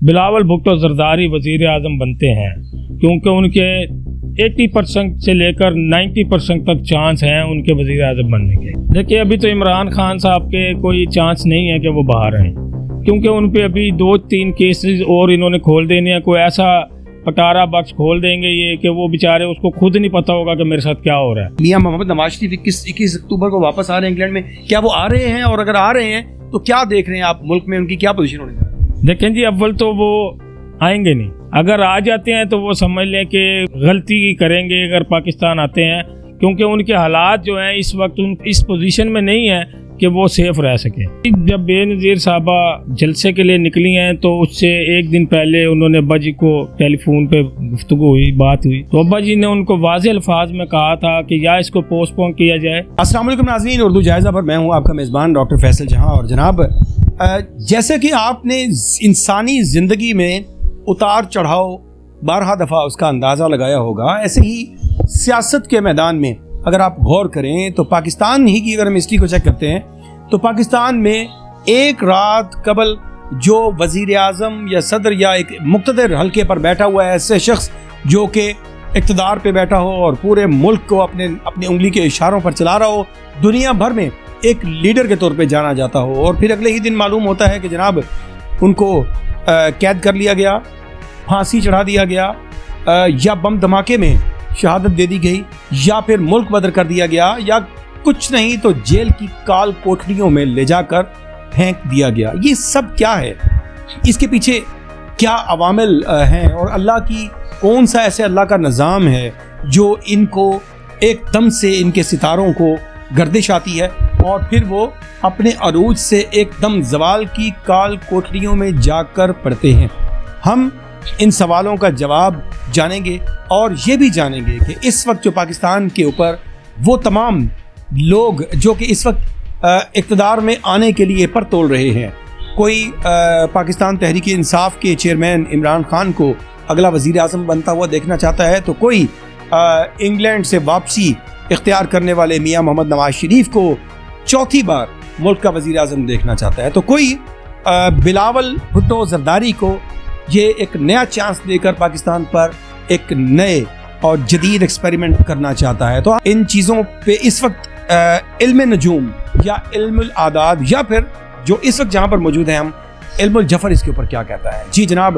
بلاول بھٹو زرداری وزیر اعظم بنتے ہیں کیونکہ ان کے 80% سے لے کر 90% تک چانس ہیں ان کے وزیر اعظم بننے کے. دیکھیے ابھی تو عمران خان صاحب کے کوئی چانس نہیں ہے کہ وہ باہر آئیں کیونکہ ان پہ ابھی 2-3 کیسز اور انہوں نے کھول دینے ہیں. کوئی ایسا پٹارا بخش کھول دیں گے یہ کہ وہ بیچارے اس کو خود نہیں پتہ ہوگا کہ میرے ساتھ کیا ہو رہا ہے. میاں محمد نواز شریف 21 اکتوبر کو واپس آ رہے ہیں انگلینڈ میں, کیا وہ آ رہے ہیں؟ اور اگر آ رہے ہیں تو کیا دیکھ رہے ہیں آپ ملک میں ان کی کیا پوزیشن ہونے جا رہی ہے؟ دیکھیں جی, اول تو وہ آئیں گے نہیں. اگر آ جاتے ہیں تو وہ سمجھ لیں کہ غلطی کریں گے اگر پاکستان آتے ہیں, کیونکہ ان کے حالات جو ہیں اس وقت اس پوزیشن میں نہیں ہیں کہ وہ سیف رہ سکیں. جب بے نظیر صاحبہ جلسے کے لیے نکلی ہیں تو اس سے ایک دن پہلے انہوں نے ابا جی کو ٹیلی فون پہ گفتگو ہوئی, بات ہوئی, تو ابا جی نے ان کو واضح الفاظ میں کہا تھا کہ یا اس کو پوسٹ پون کیا جائے. السلام علیکم ناظرین, اردو جائزہ پر میں ہوں آپ کا میزبان ڈاکٹر فیصل جہاں. اور جناب جیسے کہ آپ نے انسانی زندگی میں اتار چڑھاؤ بارہا دفعہ اس کا اندازہ لگایا ہوگا, ایسے ہی سیاست کے میدان میں اگر آپ غور کریں تو پاکستان ہی کی اگر ہم ہسٹری کو چیک کرتے ہیں تو پاکستان میں ایک رات قبل جو وزیر اعظم یا صدر یا ایک مقتدر حلقے پر بیٹھا ہوا ہے, ایسے شخص جو کہ اقتدار پہ بیٹھا ہو اور پورے ملک کو اپنی انگلی کے اشاروں پر چلا رہا ہو, دنیا بھر میں ایک لیڈر کے طور پہ جانا جاتا ہو, اور پھر اگلے ہی دن معلوم ہوتا ہے کہ جناب ان کو قید کر لیا گیا, پھانسی چڑھا دیا گیا, یا بم دھماکے میں شہادت دے دی گئی, یا پھر ملک بدر کر دیا گیا, یا کچھ نہیں تو جیل کی کال کوٹڑیوں میں لے جا کر پھینک دیا گیا. یہ سب کیا ہے؟ اس کے پیچھے کیا عوامل ہیں, اور اللہ کی کون سا ایسے اللہ کا نظام ہے جو ان کو ایک دم سے ان کے ستاروں کو گردش آتی ہے اور پھر وہ اپنے عروج سے ایک دم زوال کی کال کوٹڑیوں میں جا کر پڑتے ہیں؟ ہم ان سوالوں کا جواب جانیں گے اور یہ بھی جانیں گے کہ اس وقت جو پاکستان کے اوپر وہ تمام لوگ جو کہ اس وقت اقتدار میں آنے کے لیے پر تول رہے ہیں, کوئی پاکستان تحریک انصاف کے چیئرمین عمران خان کو اگلا وزیر اعظم بنتا ہوا دیکھنا چاہتا ہے, تو کوئی انگلینڈ سے واپسی اختیار کرنے والے میاں محمد نواز شریف کو چوتھی بار ملک کا وزیر اعظم دیکھنا چاہتا ہے, تو کوئی بلاول بھٹو زرداری کو یہ ایک نیا چانس دے کر پاکستان پر ایک نئے اور جدید ایکسپیریمنٹ کرنا چاہتا ہے. تو ان چیزوں پہ اس وقت علم نجوم یا علم الاعداد یا پھر جو اس وقت جہاں پر موجود ہیں ہم علم الجفر اس کے اوپر کیا کہتا ہے. جی جناب,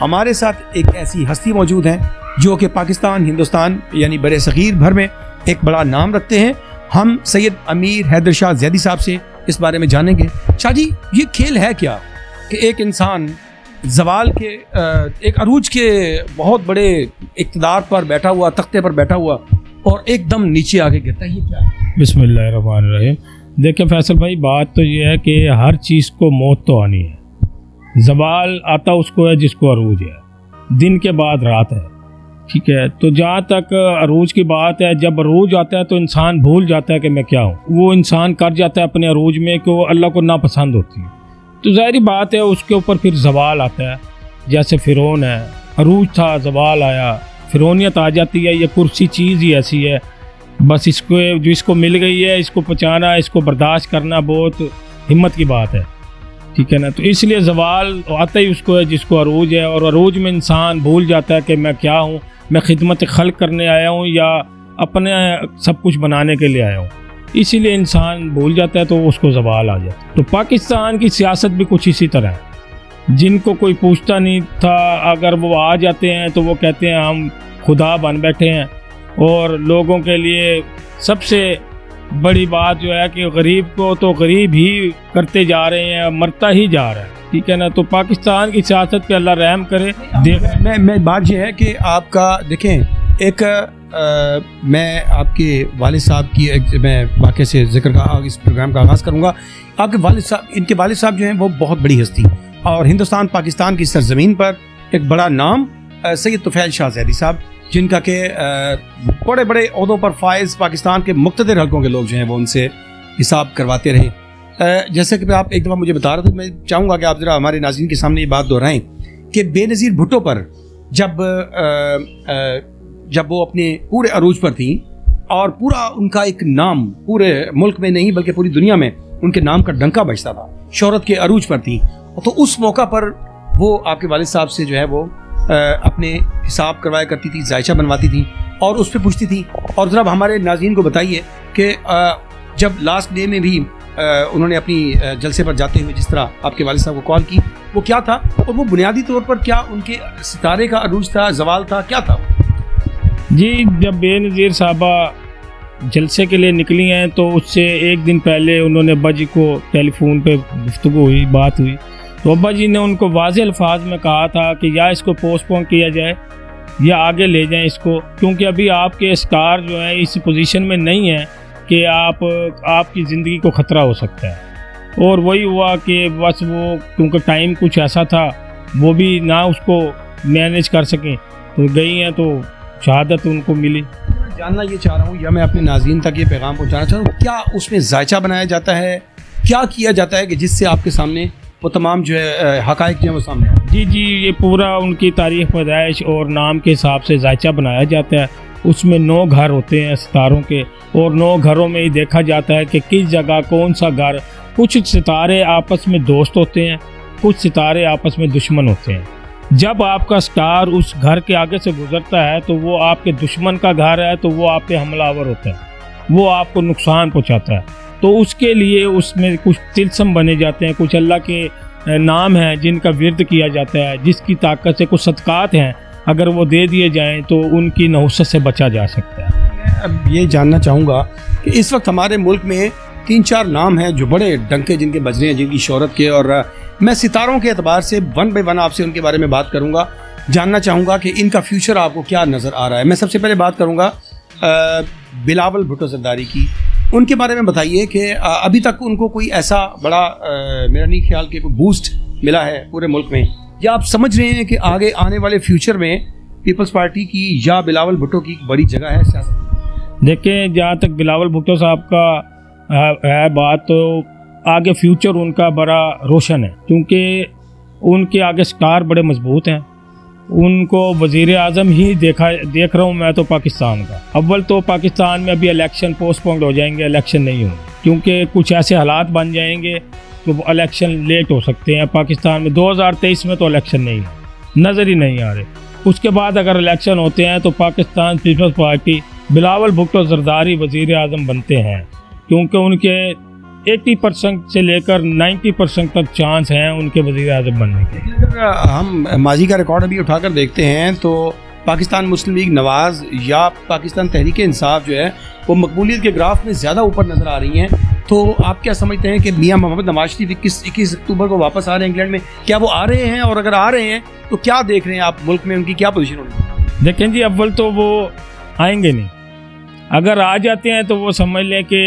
ہمارے ساتھ ایک ایسی ہستی موجود ہیں جو کہ پاکستان ہندوستان یعنی بر صغیر بھر میں ایک بڑا نام رکھتے ہیں. ہم سید امیر حیدر شاہ زیدی صاحب سے اس بارے میں جانیں گے. شاہ جی, یہ کھیل ہے کیا کہ ایک انسان زوال کے ایک عروج کے بہت بڑے اقتدار پر بیٹھا ہوا, تختے پر بیٹھا ہوا, اور ایک دم نیچے آ کے گرتا ہے؟ یہ کیا ہے؟ بسم اللہ الرحمن الرحیم. دیکھیں فیصل بھائی, بات تو یہ ہے کہ ہر چیز کو موت تو آنی ہے. زوال آتا اس کو ہے جس کو عروج ہے, دن کے بعد رات ہے, ٹھیک ہے. تو جہاں تک عروج کی بات ہے, جب عروج آتا ہے تو انسان بھول جاتا ہے کہ میں کیا ہوں. وہ انسان کر جاتا ہے اپنے عروج میں کہ وہ اللہ کو ناپسند ہوتی ہے, تو ظاہری بات ہے اس کے اوپر پھر زوال آتا ہے. جیسے فرعون ہے, عروج تھا, زوال آیا, فرعونیت آ جاتی ہے. یہ کرسی چیز ہی ایسی ہے, بس اس کو جو اس کو مل گئی ہے اس کو پہچانا, اس کو برداشت کرنا بہت ہمت کی بات ہے, ٹھیک ہے نا. تو اس لیے زوال آتا ہی اس کو ہے جس کو عروج ہے, اور عروج میں انسان بھول جاتا ہے کہ میں کیا ہوں, میں خدمت خلق کرنے آیا ہوں یا اپنے سب کچھ بنانے کے لیے آیا ہوں. اسی لیے انسان بھول جاتا ہے تو اس کو زوال آ جاتا ہے. تو پاکستان کی سیاست بھی کچھ اسی طرح ہے. جن کو کوئی پوچھتا نہیں تھا اگر وہ آ جاتے ہیں تو وہ کہتے ہیں ہم خدا بن بیٹھے ہیں, اور لوگوں کے لیے سب سے بڑی بات جو ہے کہ غریب کو تو غریب ہی کرتے جا رہے ہیں, مرتا ہی جا رہا ہے, ٹھیک ہے نا. تو پاکستان کی سیاست پہ اللہ رحم کرے. میں بات یہ ہے کہ آپ کا دیکھیں ایک میں آپ کے والد صاحب کی میں واقعے سے ذکر کا اس پروگرام کا آغاز کروں گا. آپ کے والد صاحب, ان کے والد صاحب جو ہیں وہ بہت بڑی ہستی, اور ہندوستان پاکستان کی سرزمین پر ایک بڑا نام سید طفیل شاہ زیدی صاحب, جن کا کہ بڑے بڑے عہدوں پر فائز پاکستان کے مقتدر حلقوں کے لوگ جو ہیں وہ ان سے حساب کرواتے رہے. جیسے کہ آپ ایک دفعہ مجھے بتا رہے تھے, میں چاہوں گا کہ آپ ذرا ہمارے ناظرین کے سامنے یہ بات دہرائیں کہ بے نظیر بھٹو پر جب وہ اپنے پورے عروج پر تھیں اور پورا ان کا ایک نام پورے ملک میں نہیں بلکہ پوری دنیا میں ان کے نام کا ڈنکا بجتا تھا, شہرت کے عروج پر تھیں, تو اس موقع پر وہ آپ کے والد صاحب سے جو ہے وہ اپنے حساب کروایا کرتی تھی, ذائچہ بنواتی تھیں اور اس پہ پوچھتی تھیں. اور ذرا ہمارے ناظرین کو بتائیے کہ جب لاسٹ ڈے میں بھی انہوں نے اپنی جلسے پر جاتے ہوئے جس طرح آپ کے والد صاحب کو کال کی, وہ کیا تھا اور وہ بنیادی طور پر کیا ان کے ستارے کا عروج تھا, زوال تھا, کیا تھا؟ جی, جب بے نظیر صاحبہ جلسے کے لیے نکلی ہیں تو اس سے ایک دن پہلے انہوں نے ابا جی کو ٹیلی فون پہ گفتگو ہوئی, بات ہوئی, تو ابا جی نے ان کو واضح الفاظ میں کہا تھا کہ یا اس کو پوسٹ پون کیا جائے یا آگے لے جائیں اس کو, کیونکہ ابھی آپ کے اسکار جو ہیں اس پوزیشن میں نہیں ہیں کہ آپ کی زندگی کو خطرہ ہو سکتا ہے. اور وہی ہوا کہ بس وہ کیونکہ ٹائم کچھ ایسا تھا وہ بھی نہ اس کو مینیج کر سکیں تو گئی ہیں, تو شہادت ان کو ملی. جاننا یہ چاہ رہا ہوں یا میں اپنے ناظرین تک یہ پیغام پہنچانا چاہ رہا ہوں, کیا اس میں ذائچہ بنایا جاتا ہے, کیا کیا جاتا ہے کہ جس سے آپ کے سامنے وہ تمام جو ہے حقائق جو ہیں وہ سامنے آئے؟ جی, یہ پورا ان کی تاریخ پیدائش اور نام کے حساب سے ذائچہ بنایا جاتا ہے. اس میں 9 گھر ہوتے ہیں ستاروں کے, اور 9 گھروں میں ہی دیکھا جاتا ہے کہ کس جگہ کون سا گھر. کچھ ستارے آپس میں دوست ہوتے ہیں, کچھ ستارے آپس میں دشمن ہوتے ہیں. جب آپ کا سٹار اس گھر کے آگے سے گزرتا ہے تو وہ آپ کے دشمن کا گھر ہے, تو وہ آپ پہ حملہ آور ہوتا ہے, وہ آپ کو نقصان پہنچاتا ہے. تو اس کے لیے اس میں کچھ طلسم بنے جاتے ہیں, کچھ اللہ کے نام ہیں جن کا ورد کیا جاتا ہے, جس کی طاقت سے کچھ صدقات ہیں اگر وہ دے دیے جائیں تو ان کی نحوست سے بچا جا سکتا ہے. میں اب یہ جاننا چاہوں گا کہ اس وقت ہمارے ملک میں 3-4 نام ہیں جو بڑے ڈنکے جن کے بج رہے ہیں, جن کی شہرت کے, اور میں ستاروں کے اعتبار سے 1 by 1 آپ سے ان کے بارے میں بات کروں گا. جاننا چاہوں گا کہ ان کا فیوچر آپ کو کیا نظر آ رہا ہے. میں سب سے پہلے بات کروں گا بلاول بھٹو زرداری کی. ان کے بارے میں بتائیے کہ ابھی تک ان کو کوئی ایسا بڑا میرا نہیں خیال کہ کوئی بوسٹ ملا ہے پورے ملک میں, یا آپ سمجھ رہے ہیں کہ آگے آنے والے فیوچر میں پیپلز پارٹی کی یا بلاول بھٹو کی بڑی جگہ ہے سیاست؟ دیکھیں, جہاں تک بلاول بھٹو صاحب کا ہے بات, تو آگے فیوچر ان کا بڑا روشن ہے, کیونکہ ان کے آگے سٹار بڑے مضبوط ہیں. ان کو وزیر اعظم ہی دیکھ رہا ہوں میں تو پاکستان کا. اول تو پاکستان میں ابھی الیکشن پوسٹ پونڈ ہو جائیں گے, الیکشن نہیں ہوں گے, کیونکہ کچھ ایسے حالات بن جائیں گے کہ الیکشن لیٹ ہو سکتے ہیں پاکستان میں. 2023 میں تو الیکشن نہیں ہے, نظر ہی نہیں آ رہے. اس کے بعد اگر الیکشن ہوتے ہیں تو پاکستان پیپلز پارٹی بلاول بھٹو زرداری وزیر اعظم بنتے ہیں, کیونکہ ان کے 80% سے لے کر 90% تک چانس ہیں ان کے وزیر اعظم بننے کے. اگر ہم ماضی کا ریکارڈ ابھی اٹھا کر دیکھتے ہیں تو پاکستان مسلم لیگ نواز یا پاکستان تحریک انصاف جو ہے وہ مقبولیت کے گراف میں زیادہ اوپر نظر آ رہی ہیں. تو آپ کیا سمجھتے ہیں کہ میاں محمد نواز شریف 21 اکتوبر کو واپس آ رہے ہیں انگلینڈ میں, کیا وہ آ رہے ہیں, اور اگر آ رہے ہیں تو کیا دیکھ رہے ہیں آپ ملک میں ان کی کیا پوزیشن ہوگی؟ دیکھیں جی, اول تو وہ آئیں گے نہیں. اگر آ جاتے ہیں تو وہ سمجھ لیں کہ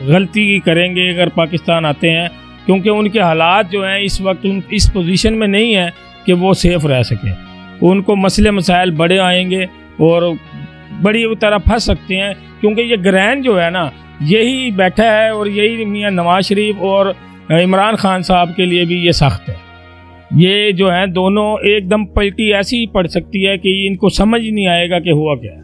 غلطی کریں گے اگر پاکستان آتے ہیں, کیونکہ ان کے حالات جو ہیں اس وقت اس پوزیشن میں نہیں ہیں کہ وہ سیف رہ سکیں. ان کو مسئلے مسائل بڑے آئیں گے اور بڑی طرح پھنس سکتے ہیں, کیونکہ یہ گرین جو ہے نا یہی بیٹھا ہے, اور یہی میاں نواز شریف اور عمران خان صاحب کے لیے بھی یہ سخت ہے. یہ جو ہیں دونوں ایک دم پلٹی ایسی پڑ سکتی ہے کہ ان کو سمجھ نہیں آئے گا کہ ہوا کیا ہے.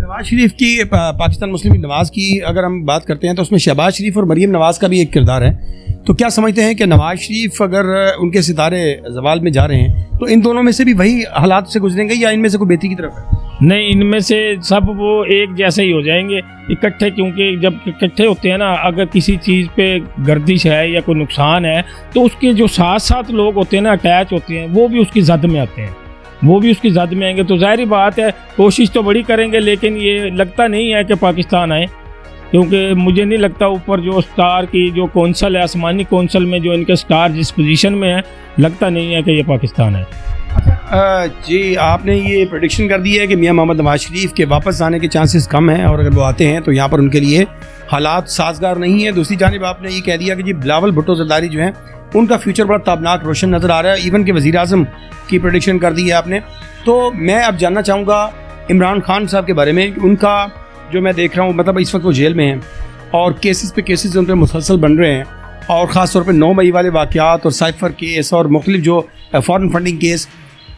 نواز شریف کی پاکستان مسلم لیگ نواز کی اگر ہم بات کرتے ہیں تو اس میں شہباز شریف اور مریم نواز کا بھی ایک کردار ہے. تو کیا سمجھتے ہیں کہ نواز شریف اگر ان کے ستارے زوال میں جا رہے ہیں تو ان دونوں میں سے بھی وہی حالات سے گزریں گے, یا ان میں سے کوئی بہتری کی طرف ہے؟ نہیں, ان میں سے سب وہ ایک جیسے ہی ہو جائیں گے اکٹھے, کیونکہ جب اکٹھے ہوتے ہیں نا, اگر کسی چیز پہ گردش ہے یا کوئی نقصان ہے تو اس کے جو ساتھ لوگ ہوتے ہیں نا, اٹیچ ہوتے ہیں, وہ بھی اس کی زد میں آتے ہیں, وہ بھی اس کی زد میں آئیں گے. تو ظاہری بات ہے کوشش تو بڑی کریں گے, لیکن یہ لگتا نہیں ہے کہ پاکستان آئے, کیونکہ مجھے نہیں لگتا اوپر جو سٹار کی جو کونسل ہے, آسمانی کونسل میں جو ان کے سٹار جس پوزیشن میں ہے, لگتا نہیں ہے کہ یہ پاکستان ہے. جی, آپ نے یہ پریڈکشن کر دی ہے کہ میاں محمد نواز شریف کے واپس آنے کے چانسز کم ہیں, اور اگر وہ آتے ہیں تو یہاں پر ان کے لیے حالات سازگار نہیں ہیں. دوسری جانب آپ نے یہ کہہ دیا کہ جی بلاول بھٹو زرداری جو ہیں ان کا فیوچر بڑا تابناک روشن نظر آ رہا ہے, ایون کہ وزیر اعظم کی پریڈکشن کر دی ہے آپ نے. تو میں اب جاننا چاہوں گا عمران خان صاحب کے بارے میں. ان کا جو میں دیکھ رہا ہوں, مطلب اس وقت وہ جیل میں ہیں اور کیسز پہ کیسز ان پہ مسلسل بن رہے ہیں, اور خاص طور پہ 9 مئی والے واقعات اور سائفر کیس اور مختلف جو فارن فنڈنگ کیس,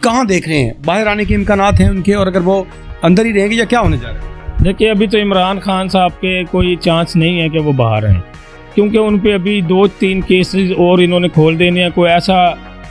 کہاں دیکھ رہے ہیں باہر آنے کے امکانات ہیں ان کے, اور اگر وہ اندر ہی رہیں گے یا کیا ہونے جا رہا ہے؟ دیکھیے, ابھی تو عمران خان صاحب کے کوئی چانس نہیں ہے کہ وہ باہر ہیں, کیونکہ ان پہ ابھی 2-3 کیسز اور انہوں نے کھول دینے ہیں. کوئی ایسا